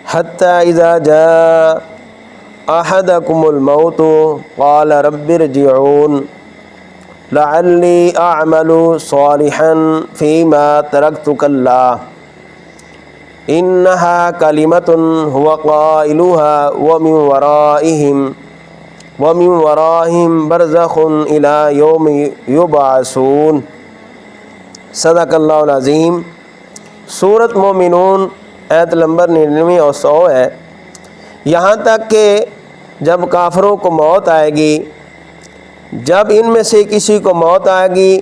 حتی اذا جاء احدکم الموت قال رب ارجعون لعلی اعمل صالحا فیما ترکت کلا انہا کلمۃ هو قائلها ومن ورائہم برزخ الی یوم یبعثون۔ صدق اللہ العظیم۔ سورۃ مومنون آیت نمبر 99 اور 100 ہے۔ یہاں تک کہ جب کافروں کو موت آئے گی، جب ان میں سے کسی کو موت آئے گی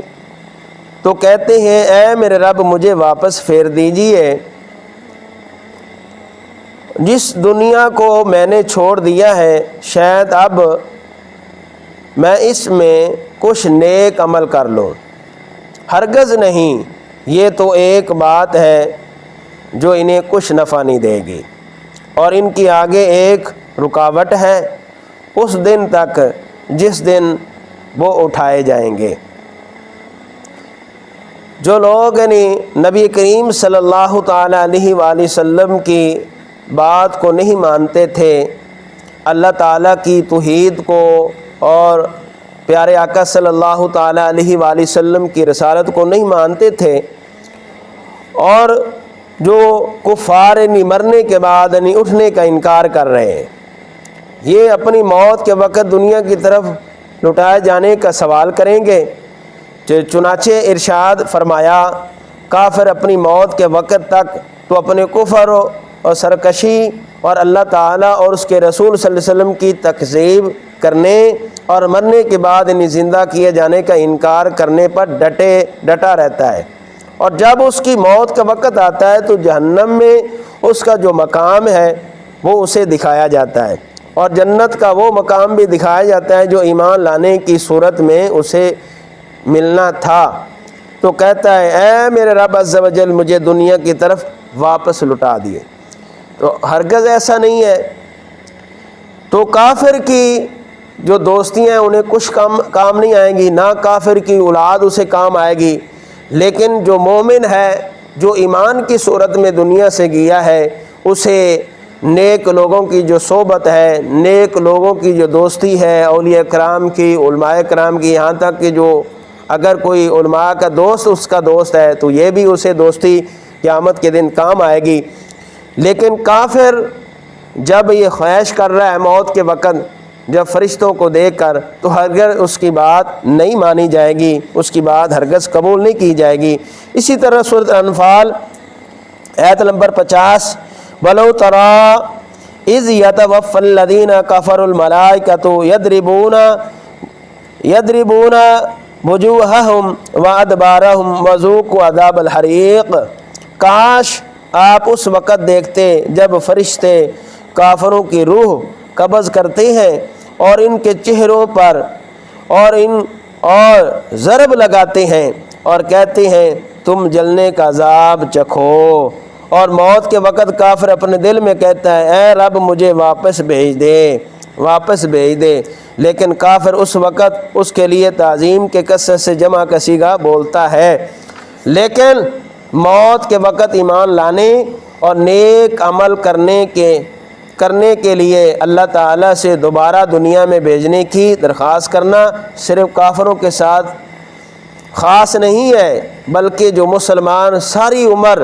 تو کہتے ہیں اے میرے رب مجھے واپس پھیر دیجئے، جس دنیا کو میں نے چھوڑ دیا ہے شاید اب میں اس میں کچھ نیک عمل کر لوں۔ ہرگز نہیں، یہ تو ایک بات ہے جو انہیں کچھ نفع نہیں دے گی، اور ان کی آگے ایک رکاوٹ ہے اس دن تک جس دن وہ اٹھائے جائیں گے۔ جو لوگ نبی کریم صلی اللہ تعالیٰ علیہ وآلہ وسلم کی بات کو نہیں مانتے تھے، اللہ تعالیٰ کی توحید کو اور پیارے آقا صلی اللہ تعالیٰ علیہ وآلہ وسلم کی رسالت کو نہیں مانتے تھے، اور جو کفار مرنے کے بعد اٹھنے کا انکار کر رہے ہیں، یہ اپنی موت کے وقت دنیا کی طرف لٹائے جانے کا سوال کریں گے۔ چنانچہ ارشاد فرمایا کافر اپنی موت کے وقت تک تو اپنے کفر اور سرکشی اور اللہ تعالیٰ اور اس کے رسول صلی اللہ علیہ وسلم کی تکذیب کرنے اور مرنے کے بعد زندہ کیے جانے کا انکار کرنے پر ڈٹا رہتا ہے، اور جب اس کی موت کا وقت آتا ہے تو جہنم میں اس کا جو مقام ہے وہ اسے دکھایا جاتا ہے، اور جنت کا وہ مقام بھی دکھایا جاتا ہے جو ایمان لانے کی صورت میں اسے ملنا تھا۔ تو کہتا ہے اے میرے رب عز و جل مجھے دنیا کی طرف واپس لٹا دیے۔ تو ہرگز ایسا نہیں ہے۔ تو کافر کی جو دوستیاں ہیں انہیں کچھ کام نہیں آئیں گی، نہ کافر کی اولاد اسے کام آئے گی، لیکن جو مومن ہے جو ایمان کی صورت میں دنیا سے گیا ہے اسے نیک لوگوں کی جو صحبت ہے، نیک لوگوں کی جو دوستی ہے، اولیاء کرام کی، علماء کرام کی، یہاں تک کہ جو اگر کوئی علماء کا دوست اس کا دوست ہے تو یہ بھی اسے دوستی قیامت کے دن کام آئے گی۔ لیکن کافر جب یہ خواہش کر رہا ہے موت کے وقت جب فرشتوں کو دیکھ کر، تو ہرگز اس کی بات نہیں مانی جائے گی، اس کی بات ہرگز قبول نہیں کی جائے گی۔ اسی طرح سورۃ انفال آیت نمبر 50 وَلَوْ تَرَىٰ إِذْ يَتَوَفَّى الَّذِينَ كَفَرُوا الْمَلَائِكَةُ يَضْرِبُونَ وُجُوهَهُمْ وَأَدْبَارَهُمْ وَذُوقُوا عَذَابَ الْحَرِيقِ۔ کاش آپ اس وقت دیکھتے جب فرشتے کافروں کی روح قبض کرتے ہیں اور ان کے چہروں پر اور ضرب لگاتے ہیں اور کہتے ہیں تم جلنے کا عذاب چکھو، اور موت کے وقت کافر اپنے دل میں کہتا ہے اے رب مجھے واپس بھیج دے، لیکن کافر اس وقت اس کے لیے تعظیم کے کثرت سے جمع کا صیغہ بولتا ہے، لیکن موت کے وقت ایمان لانے اور نیک عمل کرنے کے لیے اللہ تعالیٰ سے دوبارہ دنیا میں بھیجنے کی درخواست کرنا صرف کافروں کے ساتھ خاص نہیں ہے، بلکہ جو مسلمان ساری عمر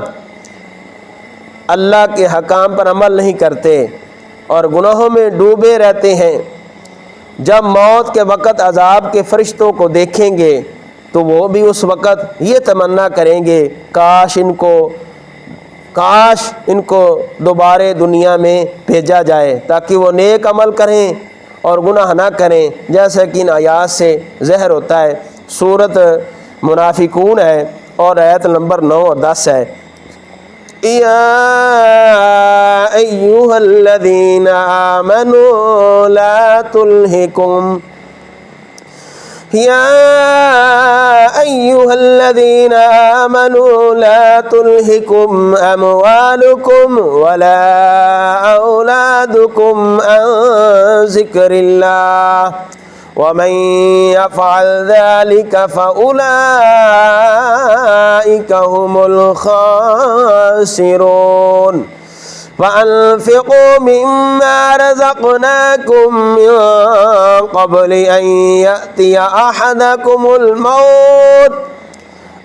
اللہ کے حکام پر عمل نہیں کرتے اور گناہوں میں ڈوبے رہتے ہیں، جب موت کے وقت عذاب کے فرشتوں کو دیکھیں گے تو وہ بھی اس وقت یہ تمنا کریں گے کاش ان کو دوبارہ دنیا میں بھیجا جائے تاکہ وہ نیک عمل کریں اور گناہ نہ کریں، جیسا کہ ان آیات سے ظاہر ہوتا ہے۔ سورۃ منافقون ہے اور آیت نمبر 9 اور 10 ہے۔ یا ایھا الذین آمنوا لا تلہکم اموالکم ولا اولادکم عن ذکر اللہ ومن يفعل ذلك فأولئك هم الخاسرون۔ وَأَنفِقُوا مِمَّا رَزَقْنَاكُم مِّن قَبْلِ أَن يَأْتِيَ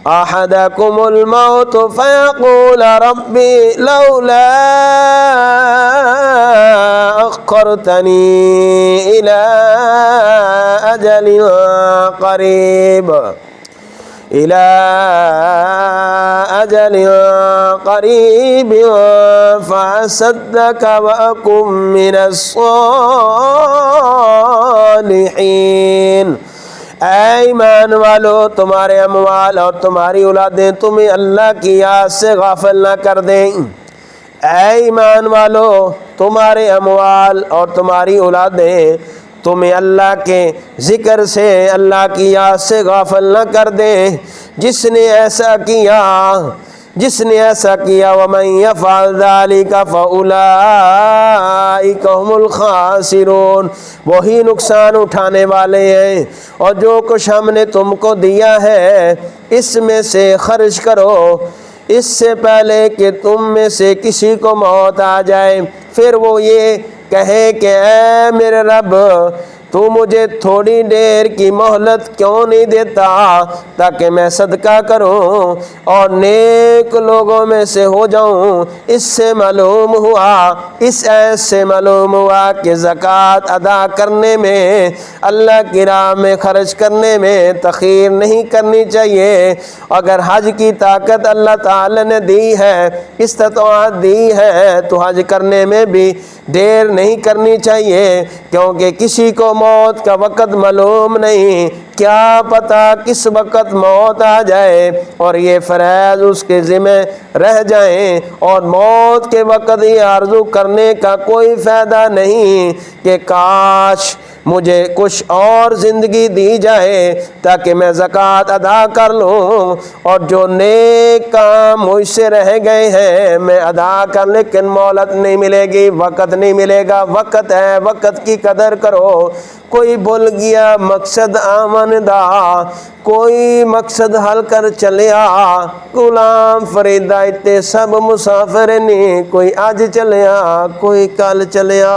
أَحَدَكُمُ الْمَوْتُ فَيَقُولَ رَبِّ لَوْلَا أَخَّرْتَنِي إِلَى أَجَلٍ قَرِيبٍ فَأَصَدَّقَ وَأَكُن مِّنَ الصَّالِحِينَ۔ اے ایمان والو، تمہارے اموال اور تمہاری اولادیں تمہیں اللہ کی یاد سے غافل نہ کر دیں۔ اے ایمان والو، تمہارے اموال اور تمہاری اولادیں تمہیں اللہ کے ذکر سے، اللہ کی یاد سے غافل نہ کر دیں۔ جس نے ایسا کیا وَمَن يَفْعَلْ ذَلِكَ فَأُولَٰئِكَ هُمُ الْخَاسِرُونَ، وہی نقصان اٹھانے والے ہیں۔ اور جو کچھ ہم نے تم کو دیا ہے اس میں سے خرچ کرو، اس سے پہلے کہ تم میں سے کسی کو موت آ جائے، پھر وہ یہ کہے کہ اے میرے رب، تو مجھے تھوڑی دیر کی مہلت کیوں نہیں دیتا تاکہ میں صدقہ کروں اور نیک لوگوں میں سے ہو جاؤں۔ اس سے معلوم ہوا کہ زکوٰۃ ادا کرنے میں، اللہ کی راہ میں خرچ کرنے میں تاخیر نہیں کرنی چاہیے۔ اگر حج کی طاقت اللہ تعالی نے دی ہے، استطاعت دی ہے، تو حج کرنے میں بھی دیر نہیں کرنی چاہیے، کیونکہ کسی کو موت کا وقت معلوم نہیں، کیا پتہ کس وقت موت آ جائے اور یہ فرائض اس کے ذمہ رہ جائیں، اور موت کے وقت یہ آرزو کرنے کا کوئی فائدہ نہیں کہ کاش مجھے کچھ اور زندگی دی جائے تاکہ میں زکوٰۃ ادا کر لوں، اور جو نیک کام مجھ سے رہ گئے ہیں میں ادا کر، لیکن مہلت نہیں ملے گی، وقت نہیں ملے گا۔ وقت ہے، وقت کی قدر کرو۔ کوئی بھول گیا مقصد آمندہ، کوئی مقصد حل کر چلیا، غلام فریدا اتے سب مسافر نہیں، کوئی آج چلیا کوئی کل چلیا۔